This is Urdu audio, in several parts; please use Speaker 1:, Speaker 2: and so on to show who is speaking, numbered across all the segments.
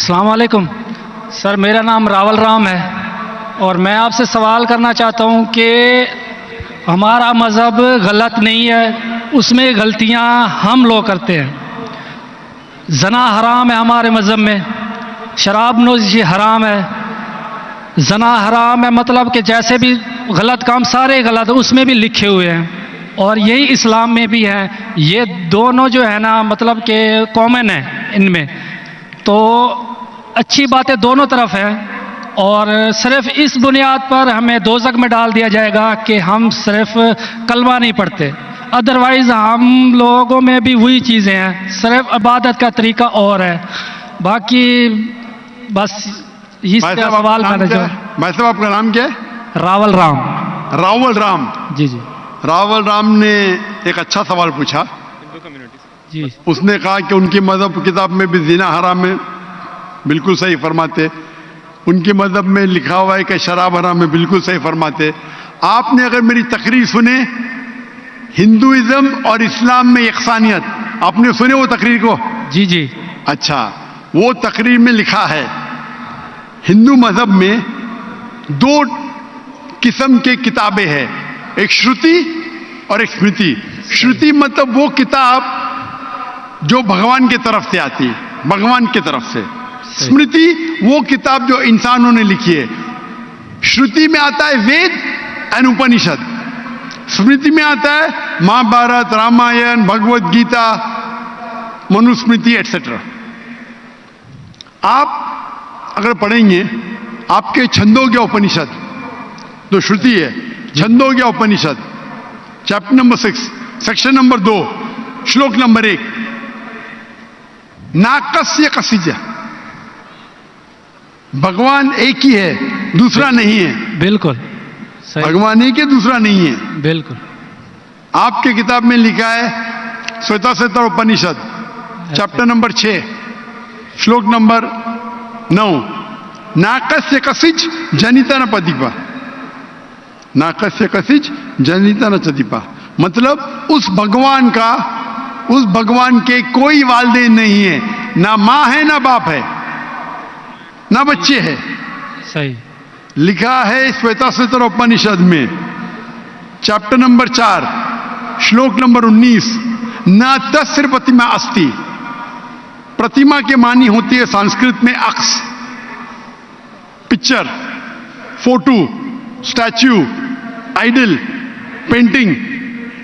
Speaker 1: السلام علیکم سر، میرا نام راول رام ہے اور میں آپ سے سوال کرنا چاہتا ہوں کہ ہمارا مذہب غلط نہیں ہے، اس میں غلطیاں ہم لوگ کرتے ہیں۔ زنا حرام ہے ہمارے مذہب میں، شراب نوشی حرام ہے، زنا حرام ہے، مطلب کہ جیسے بھی غلط کام سارے غلط اس میں بھی لکھے ہوئے ہیں، اور یہی اسلام میں بھی ہیں۔ یہ دونوں جو ہے نا مطلب کہ کامن ہے ان میں، تو اچھی باتیں دونوں طرف ہیں، اور صرف اس بنیاد پر ہمیں دوزخ میں ڈال دیا جائے گا کہ ہم صرف کلمہ نہیں پڑھتے، ادروائز ہم لوگوں میں بھی وہی چیزیں ہیں، صرف عبادت کا طریقہ اور ہے۔ باقی بس اس کا سوال کرنا چاہوں۔
Speaker 2: بھائی صاحب آپ کا نام کیا ہے؟
Speaker 1: راول رام۔
Speaker 2: راول رام
Speaker 1: جی جی
Speaker 2: راول رام نے ایک اچھا سوال پوچھا۔
Speaker 1: جی
Speaker 2: اس نے کہا کہ ان کی مذہب کتاب میں بھی زنا حرام ہے، بالکل صحیح فرماتے۔ ان کے مذہب میں لکھا ہوا ہے کہ شراب حرام ہے، بالکل صحیح فرماتے۔ آپ نے اگر میری تقریر سنے ہندوازم اور اسلام میں یکسانیت، آپ نے سنے وہ تقریر کو؟
Speaker 1: جی جی
Speaker 2: اچھا، وہ تقریر میں لکھا ہے ہندو مذہب میں دو قسم کے کتابیں ہیں، ایک شروتی اور ایک اسمرتی۔ شروتی مطلب وہ کتاب جو بھگوان کی طرف سے آتی، بھگوان کی طرف سے۔ اسمرتی وہ کتاب جو انسانوں نے لکھی ہے۔ شروتی میں آتا ہے وید اینڈ اپنشد، اسمرتی میں آتا ہے مہا بھارت، رامائن، بھگوت گیتا، منوسمرتی ایٹسٹرا۔ آپ اگر پڑھیں گے آپ کے چھندوگیہ اپنشد جو شروتی ہے، Chandogya Upanishad chapter number 6 section number 2 شلوک نمبر 1، ناکسیہ کسیجہ، بھگوان ایک ہی ہے، دوسرا نہیں ہے۔
Speaker 1: بالکل صحیح،
Speaker 2: بھگوان ایک ہے، دوسرا نہیں ہے۔
Speaker 1: بالکل
Speaker 2: آپ کے کتاب میں لکھا ہے Savita Savita Upanishad chapter number 6 شلوک number 9، ناکسیہ کسیج جنیتا نہ پدیپا، ناکسیہ کسیج جنیتا نہ چدیپا، مطلب اس بھگوان کا، اس بھگوان کے کوئی والدین نہیں ہے، نہ ماں ہے نہ باپ ہے نہ بچے ہے۔
Speaker 1: صحیح،
Speaker 2: لکھا ہے سویتا سویتا اپنشد میں چیپٹر نمبر 4 شلوک نمبر 19، نہ تسر پرتما استی۔ پرتما کے معنی ہوتی ہے سنسکرت میں عکس، picture, photo, statue, idol, painting.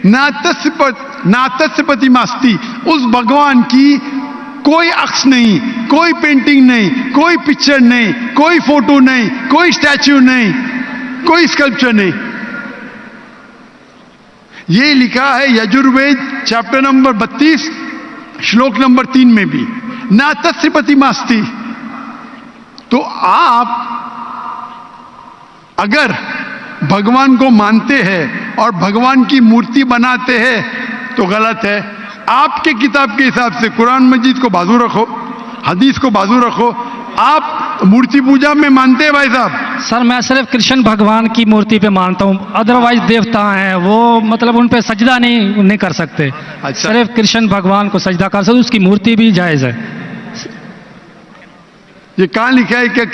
Speaker 2: نہ تسر پرتما استی، اس بھگوان کی کوئی عکس نہیں، کوئی پینٹنگ نہیں، کوئی پکچر نہیں، کوئی فوٹو نہیں، کوئی اسٹیچو نہیں، کوئی اسکلپچر نہیں۔ یہ لکھا ہے یجروید چیپٹر نمبر 32 شلوک نمبر 3 میں بھی، نہ تسر پرتما استی۔ تو آپ اگر بھگوان کو مانتے ہیں اور بھگوان کی مورتی بناتے ہیں تو غلط ہے۔ آپ کے کتاب کے حساب سے قرآن مجید کو بازو رکھو، حدیث کو بازو رکھو۔ آپ مورتی پوجا میں مانتے ہیں بھائی صاحب؟
Speaker 1: سر میں صرف کرشن بھگوان کی مورتی پہ مانتا ہوں، ادروائز دیوتا ہیں وہ مطلب ان پہ سجدہ نہیں کر سکتے۔
Speaker 2: اچھا،
Speaker 1: صرف کرشن بھگوان کو سجدہ کر سکتے، اس کی مورتی بھی جائز ہے۔
Speaker 2: یہ کہاں لکھا ہے کہ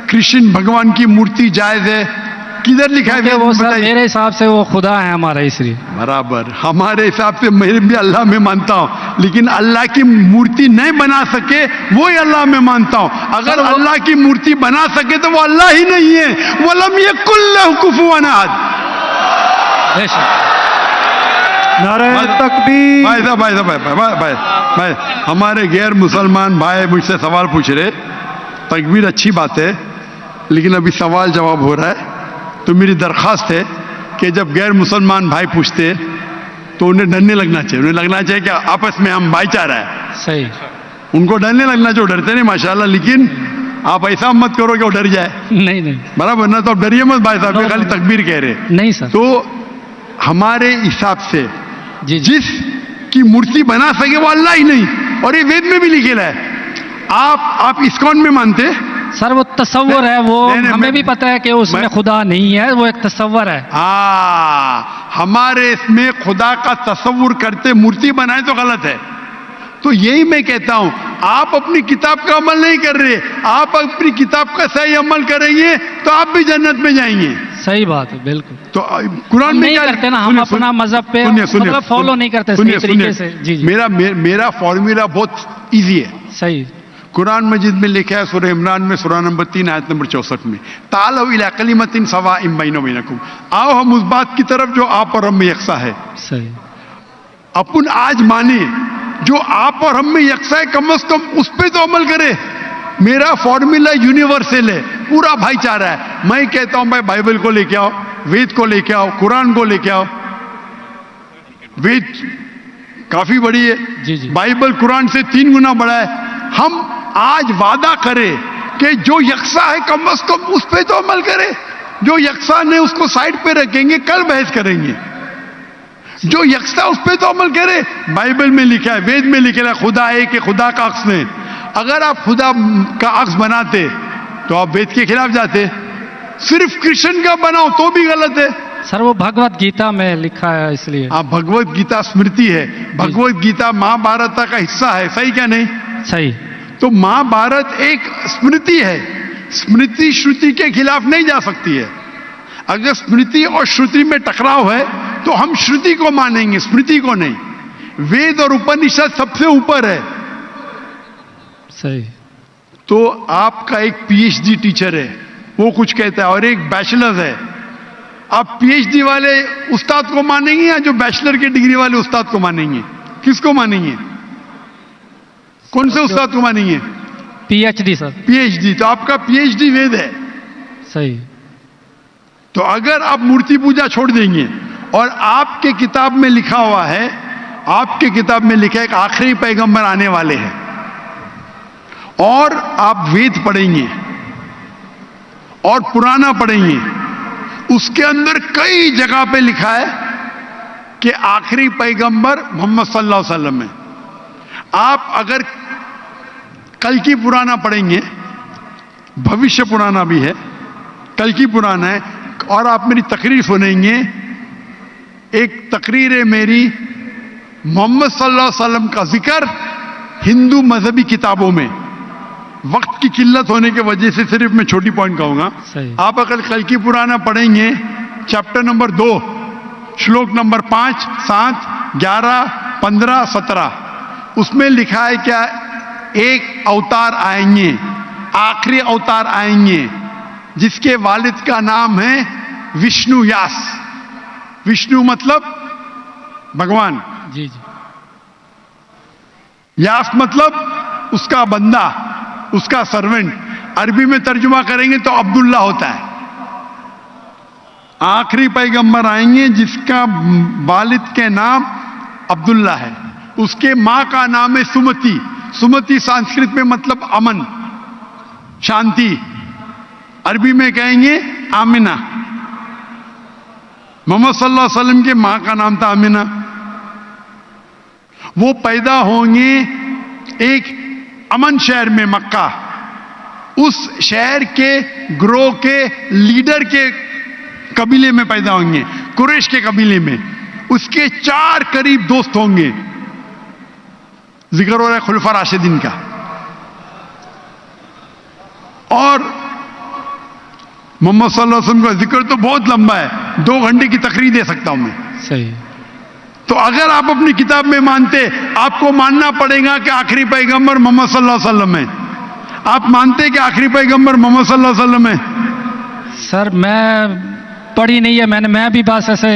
Speaker 2: کرشن بھگوان کی مورتی جائز ہے؟ کدھر لکھا ہے؟
Speaker 1: وہ سر میرے حساب سے وہ خدا ہے ہمارا، اس لیے
Speaker 2: برابر ہمارے حساب سے میں بھی اللہ میں مانتا ہوں، لیکن اللہ کی مورتی نہیں بنا سکے وہی اللہ میں مانتا ہوں۔ اگر اللہ کی مورتی بنا سکے تو وہ اللہ ہی نہیں ہے۔ وَلَمْ يَكُنْ لَهُ كُفُوًا أَحَدٌ۔
Speaker 3: نعرہ تکبیر۔
Speaker 2: بھائی ہمارے غیر مسلمان بھائی مجھ سے سوال پوچھ رہے، تکبیر اچھی بات ہے لیکن ابھی سوال جواب ہو رہا ہے، تو میری درخواست ہے کہ جب غیر مسلمان بھائی پوچھتے تو انہیں ڈرنے لگنا چاہیے، انہیں لگنا چاہیے کہ آپس میں ہم بھائی چارہ ہے۔
Speaker 1: صحیح،
Speaker 2: ان کو ڈرنے لگنا چاہیے، ڈرتے نہیں ماشاءاللہ، لیکن آپ ایسا مت کرو کہ وہ ڈر جائے،
Speaker 1: نہیں
Speaker 2: برابر نہ؟ تو آپ ڈریے مت بھائی صاحب، خالی تکبیر کہہ رہے۔
Speaker 1: نہیں سر،
Speaker 2: تو ہمارے حساب سے
Speaker 1: جی
Speaker 2: جس کی مورتی بنا سکے وہ اللہ ہی نہیں، اور یہ وید میں بھی لکھا ہے۔ آپ اسکون میں مانتے؟
Speaker 1: سر وہ تصور ہے، وہ ہمیں بھی پتہ ہے کہ اس میں خدا نہیں ہے، وہ ایک تصور ہے۔
Speaker 2: ہمارے اس میں خدا کا تصور کرتے مورتی بنائے تو غلط ہے۔ تو یہی میں کہتا ہوں، آپ اپنی کتاب کا عمل نہیں کر رہے، آپ اپنی کتاب کا صحیح عمل کریں گے تو آپ بھی جنت میں جائیں گے.
Speaker 1: صحیح بات ہے، بالکل.
Speaker 2: تو قرآن میں
Speaker 1: نہیں کرتے نا ہم اپنا مذہب پہ مطلب فالو نہیں کرتے صحیح طریقے سے. جی جی
Speaker 2: میرا فارمولا بہت ایزی ہے.
Speaker 1: صحیح.
Speaker 2: قرآن مجید میں لکھا ہے سورہ عمران میں سورہ نمبر 3 آیت نمبر 64 میں، تعالوا الی کلمۃ سواء بیننا و بینکم، آؤ ہم اس بات کی طرف جو آپ اور ہم میں یکساں ہے.
Speaker 1: صحیح.
Speaker 2: اپن آج مانے جو آپ اور ہم میں یکساں ہے، کم از کم اس پہ تو عمل کرے. میرا فارمولا یونیورسل ہے، پورا بھائی چارہ ہے. میں کہتا ہوں بھائی بائبل کو لے کے آؤ، وید کو لے کے آؤ، قرآن کو لے کے آؤ. وید کافی بڑی ہے،
Speaker 1: جی جی.
Speaker 2: بائبل قرآن سے 3 گنا بڑا ہے. ہم آج وعدہ کرے کہ جو یکساں ہے کم از کم اس پہ تو عمل کرے. جو یکساں نہیں اس کو سائڈ پہ رکھیں گے، کل بحث کریں گے. جو یکساں اس پہ تو عمل کرے. بائبل میں لکھا ہے، وید میں لکھا ہے خدا ہے کہ خدا کا عکس نہیں. اگر آپ خدا کا عکس بناتے تو آپ وید کے خلاف جاتے. صرف کرشن کا بناؤ تو بھی غلط ہے.
Speaker 1: سر وہ بھگوت گیتا میں لکھا ہے اس لیے.
Speaker 2: آپ بھگوت گیتا اسمرتی ہے، بھگوت گیتا مہا بھارت کا حصہ ہے، صحیح کیا نہیں؟
Speaker 1: صحیح.
Speaker 2: تو مہا بھارت ایک اسمرتی ہے، اسمرتی شروتی کے خلاف نہیں جا سکتی ہے. اگر اسمرتی اور شروتی میں ٹکراؤ ہے تو ہم شروتی کو مانیں گے، اسمرتی کو نہیں. وید اور اپنشد سب سے اوپر ہے.
Speaker 1: صحیح.
Speaker 2: تو آپ کا ایک پی ایچ ڈی ٹیچر ہے، وہ کچھ کہتا ہے، اور ایک بیچلر ہے. آپ پی ایچ ڈی والے استاد کو مانیں گے یا جو بیچلر کی ڈگری والے استاد کو مانیں گے؟ کس کو مانیں گے؟ کون سے استاد کو مانیں گے؟
Speaker 1: P H D. Sir
Speaker 2: P H D. تو آپ کا پی ایچ ڈی وید ہے.
Speaker 1: صحیح.
Speaker 2: تو اگر آپ مورتی پوجا چھوڑ دیں گے اور آپ کے کتاب میں لکھا ہوا ہے، آپ کے کتاب میں لکھا ہے کہ آخری پیغمبر آنے والے ہیں، اور آپ وید پڑھیں گے اور پرانا پڑھیں گے، اس کے اندر کئی جگہ پہ لکھا ہے کہ آخری پیغمبر محمد صلی اللہ علیہ وسلم ہے. آپ اگر کل کی پرانا پڑھیں گے، بھوشیہ پرانا بھی ہے، کل کی پرانا ہے، اور آپ میری تقریر سنیں گے. ایک تقریر ہے میری، محمد صلی اللہ علیہ وسلم کا ذکر ہندو مذہبی کتابوں میں. وقت کی قلت ہونے کی وجہ سے صرف میں چھوٹی پوائنٹ کہوں گا. آپ اگر کل کی پرانا پڑھیں گے، چیپٹر نمبر 2 شلوک نمبر 5 7 11 15 17، اس میں لکھا ہے کیا؟ ایک اوتار آئیں گے، آخری اوتار آئیں گے، جس کے والد کا نام ہے وشنو یاس. وشنو مطلب بھگوان،
Speaker 1: جی جی.
Speaker 2: یاس مطلب اس کا بندہ، اس کا سرونٹ. عربی میں ترجمہ کریں گے تو عبداللہ ہوتا ہے. آخری پیغمبر آئیں گے جس کا والد کے نام عبداللہ ہے. اس کے ماں کا نام ہے سمتی. سمتی سنسکرت میں مطلب امن، شانتی. عربی میں کہیں گے آمنہ. محمد صلی اللہ علیہ وسلم کے ماں کا نام تھا آمنہ. وہ پیدا ہوں گے ایک امن شہر میں، مکہ. اس شہر کے گروہ کے لیڈر کے قبیلے میں پیدا ہوں گے، قریش کے قبیلے میں. اس کے 4 قریب دوست ہوں گے. ذکر ہو رہا ہے خلفاء راشدین کا. اور محمد صلی اللہ علیہ وسلم کا ذکر تو بہت لمبا ہے، 2 گھنٹے کی تقریر دے سکتا ہوں میں.
Speaker 1: صحیح.
Speaker 2: تو اگر آپ اپنی کتاب میں مانتے، آپ کو ماننا پڑے گا کہ آخری پیغمبر محمد صلی اللہ علیہ وسلم ہے. آپ مانتے کہ آخری پیغمبر محمد صلی اللہ علیہ وسلم ہے؟
Speaker 1: سر میں پڑھی نہیں ہے، میں بھی بس ایسے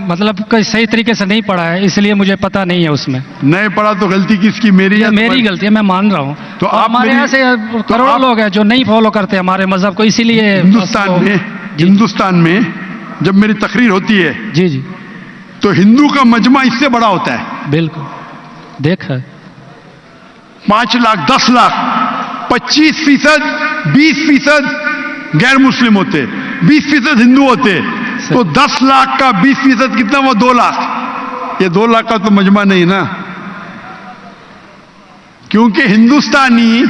Speaker 1: مطلب کوئی صحیح طریقے سے نہیں پڑھا ہے، اس لیے مجھے پتہ نہیں ہے. اس میں
Speaker 2: نہیں پڑھا تو غلطی کس کی؟ میری.
Speaker 1: میری غلطی ہے، میں مان رہا ہوں.
Speaker 2: تو
Speaker 1: ہمارے یہاں سے کروڑوں لوگ ہیں جو نہیں فالو کرتے ہمارے مذہب کو، اسی لیے
Speaker 2: ہندوستان میں جب میری تقریر ہوتی ہے،
Speaker 1: جی جی،
Speaker 2: تو ہندو کا مجمع اس سے بڑا ہوتا ہے.
Speaker 1: بالکل دیکھا.
Speaker 2: 5 لاکھ 10 لاکھ 25% 20% غیر مسلم ہوتے، 20% ہندو ہوتے. تو 10 لاکھ کا 20% کتنا ہوا؟ 2 لاکھ. یہ 2 لاکھ کا تو مجمع نہیں نا، کیونکہ ہندوستانی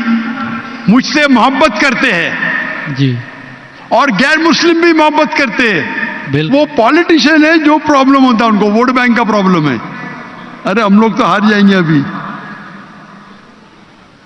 Speaker 2: مجھ سے محبت کرتے ہیں
Speaker 1: جی،
Speaker 2: اور غیر مسلم بھی محبت کرتے ہیں.
Speaker 1: بالکل.
Speaker 2: وہ پالیٹیشین ہے، جو پرابلم ہوتا ہے ان کو ووٹ بینک کا پرابلم ہے. ارے ہم لوگ تو ہار جائیں گے ابھی.